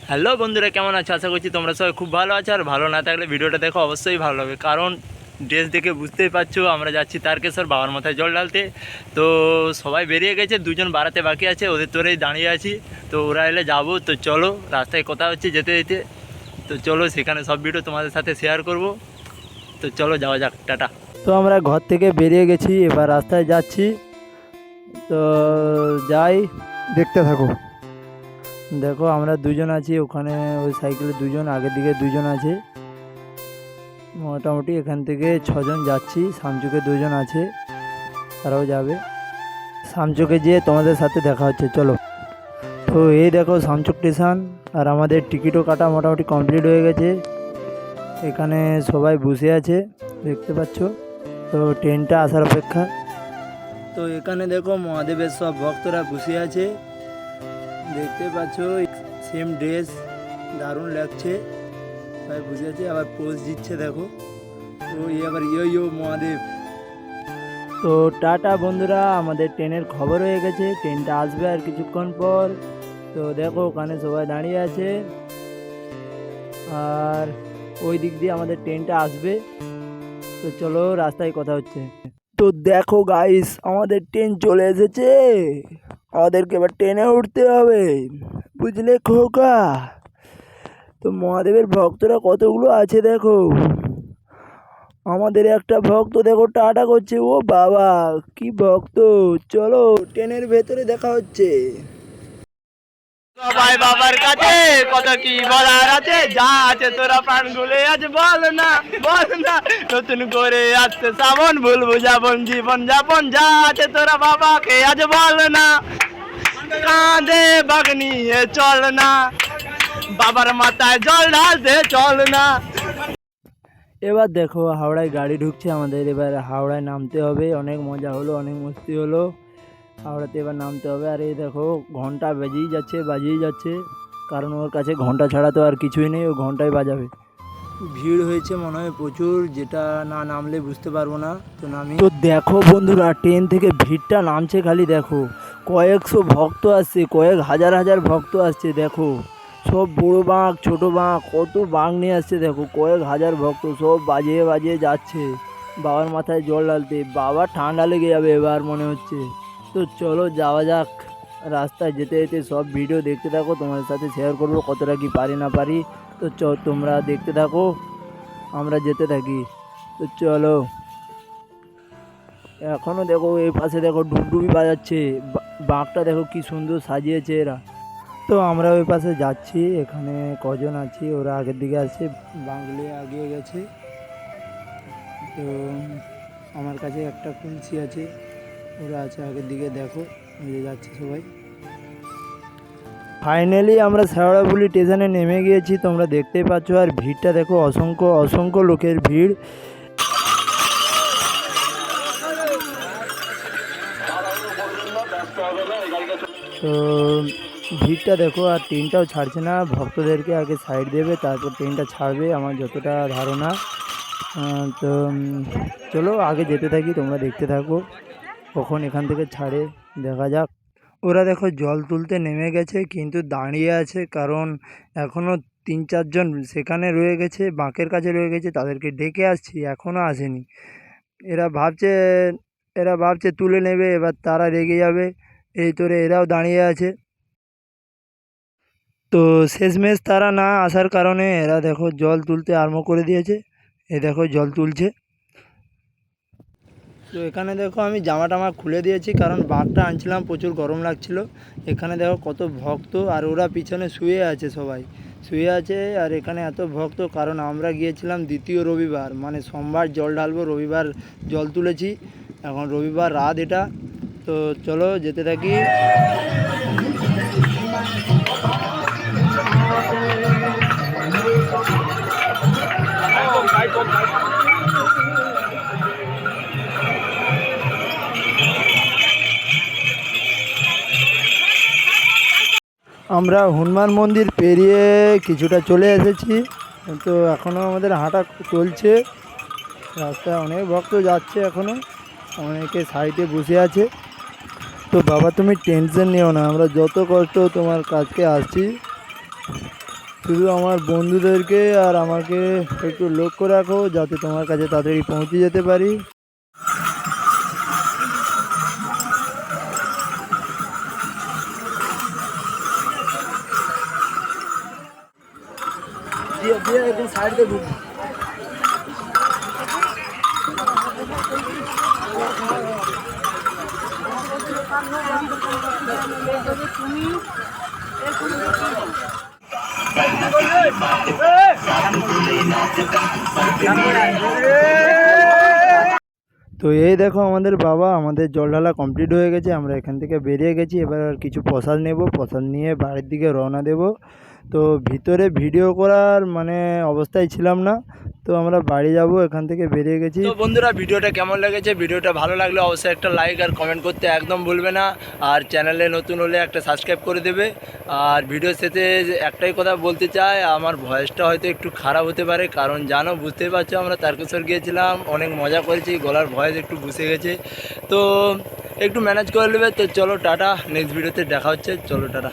Hello বন্ধুরা, কেমন আছো? আশা করছি তোমরা সবাই খুব ভালো আছো। আর ভালো না থাকলে ভিডিওটা দেখো, অবশ্যই ভালো হবে। কারণ ড্রেস দেখে বুঝতেই পারছো আমরা যাচ্ছি তারকেশ্বর বাবার মাথায় জল ঢালতে। তো সবাই বেরিয়ে গেছে, দুজন বাড়াতে বাকি আছে, ওদের তোরেই দাঁড়িয়ে আছি। তো ওরা এলে যাবো। তো চলো, রাস্তায় কথা হচ্ছে যেতে যেতে। তো চলো, সেখানে সব ভিডিও তোমাদের সাথে শেয়ার করব। তো চলো যাওয়া যাক, টাটা। তো আমরা ঘর থেকে বেরিয়ে গেছি, এবার রাস্তায় যাচ্ছি। তো যাই, দেখতে থাকো। দেখো আমরা দুজন আছি ওখানে, ওই সাইকেলে দুজন, আগের দিকে দুজন আছে। মোটামুটি এখান থেকে 6জন যাচ্ছি, সামচুকে দুজন আছে, তারাও যাবে। সামচুকে যেয়ে তোমাদের সাথে দেখা হচ্ছে, চলো। তো এই দেখো সামচুক স্টেশন, আর আমাদের টিকিটও কাটা মোটামুটি কমপ্লিট হয়ে গেছে। এখানে সবাই বসে আছে, দেখতে পাচ্ছ। তো ট্রেনটা আসার অপেক্ষা। তো এখানে দেখো মহাদেবের সব ভক্তরা বসে আছে, দেখতে পাচ্ছ। সেম ড্রেস, দারুণ লাগছে। সবাই বুঝে আছে, আবার পোজ দিচ্ছে দেখো। তো আবার ইয়ো মহাদেব। তো টাটা বন্ধুরা, আমাদের ট্রেনের খবর হয়ে গেছে, ট্রেনটা আসবে আর কিছুক্ষণ পর। তো দেখো ওখানে সবাই দাঁড়িয়ে আছে, আর ওই দিক দিয়ে আমাদের ট্রেনটা আসবে। তো চলো, রাস্তায় কথা হচ্ছে। তো দেখো গাইস, আমাদের ট্রেন চলে এসেছে, আমাদেরকে এবার ট্রেনে উঠতে হবে, বুঝলে খোকা? তো মহাদেবের ভক্তরা কতগুলো আছে দেখো। আমাদের একটা ভক্ত দেখো টাটা করছে, ও বাবা কি ভক্ত। চলো ট্রেনের ভেতরে দেখা হচ্ছে। সবাই বাবার কাছে কত কি বলার আছে, যা আছে তোরা প্রাণ গুলে আজ বল না, বল না। নতুন করে আসছে শ্রাবণ, ভুলবো যাবন জীবন যাপন, যা আছে তোরা বাবাকে আজ বল না। কাঁধে বাগ নিয়ে চল না, বাবার মাথায় জল ঢালতে চল না। এবার দেখো হাওড়ায় গাড়ি ঢুকছে আমাদের, এবার হাওড়ায় নামতে হবে। অনেক মজা হলো, অনেক মস্তি হলো, হাওড়াতে এবার নামতে হবে। আর এই দেখো ঘন্টা বাজিয়ে যাচ্ছে, কারণ ওর কাছে ঘন্টা ছাড়া তো আর কিছুই নেই, ও ঘন্টায় বাজাবে। ভিড় হয়েছে মনে হয় প্রচুর, যেটা না নামলে বুঝতে পারবো না। তো নামি। তো দেখো বন্ধুরা, ট্রেন থেকে ভিড়টা নামছে, খালি দেখো কয়েকশো ভক্ত আসছে, কয়েক হাজার হাজার ভক্ত আসছে। দেখো সব বড়ো বাঁক ছোট বাঁক, কত বাঁক নিয়ে আসছে দেখো, কয়েক হাজার ভক্ত সব বাজিয়ে বাজিয়ে যাচ্ছে বাবার মাথায় জল ঢালতে। বাবা ঠান্ডা লেগে যাবে এবার মনে হচ্ছে। তো চলো যাওয়া যাক। রাস্তায় যেতে যেতে সব ভিডিও দেখতে থাকো, তোমাদের সাথে শেয়ার করবো কতটা কি পারি না পারি। তো তোমরা দেখতে থাকো, আমরা যেতে থাকি। তো চলো। এখনও দেখো এই পাশে দেখো ডুবডুবি বাজাচ্ছে, বাঁকটা দেখো কি সুন্দর সাজিয়েছে এরা। তো আমরা ওই পাশে যাচ্ছি, এখানে কজন আছি, ওরা আগের দিকে আছে, বাংলে আগিয়ে গেছে। তো আমার কাছে একটা কুঞ্চি আছে, ওরা আছে আগের দিকে, দেখো মিলে যাচ্ছে সবাই। ফাইনালি আমরা শেওড়াফুলি স্টেশনে নেমে গিয়েছি, তোমরা দেখতেই পাচ্ছ। আর ভিড়টা দেখো, অসংখ্য অসংখ্য লোকের ভিড়। তো ভিড়টা দেখো, আর ট্রেনটাও ছাড়ছে না, ভক্তদেরকে আগে সাইড দেবে তারপর ট্রেনটা ছাড়বে আমার যতটা ধারণা। তো চলো আগে যেতে থাকি, তোমরা দেখতে থাকো কখন এখান থেকে ছাড়ে, দেখা যাক। ওরা দেখো জল তুলতে নেমে গেছে, কিন্তু দাঁড়িয়ে আছে, কারণ এখনও 3-4জন সেখানে রয়ে গেছে, বাঁকের কাছে রয়ে গেছে, তাদেরকে ডেকে আসছি, এখনও আসেনি। এরা ভাবছে এরা ভাবছে তুলে নেবে, এবার তারা রেগে যাবে, এই তোরে এরাও দাঁড়িয়ে আছে। তো শেষমেশ তারা না আসার কারণে এরা দেখো জল তুলতে আরম্ভ করে দিয়েছে, এ দেখো জল তুলছে। তো এখানে দেখো আমি জামা টামা খুলে দিয়েছি, কারণ বাঘটা আনছিলাম, প্রচুর গরম লাগছিল। এখানে দেখো কত ভক্ত, আর ওরা পিছনে শুয়ে আছে, সবাই শুয়ে আছে। আর এখানে এত ভক্ত, কারণ আমরা গিয়েছিলাম দ্বিতীয় রবিবার, মানে সোমবার জল ঢালবো, রবিবার জল তুলেছি, এখন রবিবার রাত এটা। তো চলো যেতে থাকি। আমরা হনুমান মন্দির পেরিয়ে কিছুটা চলে এসেছি, তো এখনও আমাদের হাঁটা চলছে। রাস্তায় অনেক ভক্ত যাচ্ছে, এখনও অনেকে সাইডে বসে আছে। তো বাবা তুমি টেনশন নিও না, আমরা যত কষ্ট তোমার কাছকে আসছি, শুধু আমার বন্ধুদেরকে আর আমাকে একটু লক্ষ্য রাখো যাতে তোমার কাছে তাড়াতাড়ি পৌঁছে যেতে পারি। একদম সাইড দিয়ে ঢুকবো। তো এই দেখো আমাদের বাবা, আমাদের জল ঢালা কমপ্লিট হয়ে গেছে, আমরা এখান থেকে বেরিয়ে গেছি। এবার আর কিছু প্রসাদ নেব, প্রসাদ নিয়ে বাড়ির দিকে রওনা দেব। তো ভিতরে ভিডিও করার অবস্থায় ছিলাম না, তো আমরা বাড়ি যাব, এখান থেকে বেরিয়ে গেছি। তো বন্ধুরা, ভিডিওটা কেমন লেগেছে? ভিডিওটা ভালো লাগলে অবশ্যই একটা লাইক আর কমেন্ট করতে একদম ভুলবে না। আর চ্যানেলে নতুন হলে একটা সাবস্ক্রাইব করে দেবে। আর ভিডিওর শেষে একটাই কথা বলতে চাই, আমার ভয়েসটা হয়তো একটু খারাপ হতে পারে, কারণ জানো, বুঝতেই পারছো আমরা তারকেশ্বর গিয়েছিলাম, অনেক মজা করেছি, গলার ভয়েস একটু বসে গেছে, তো একটু ম্যানেজ করে নেবে। তো চলো টাটা, নেক্সট ভিডিওতে দেখা হচ্ছে, চলো টাটা।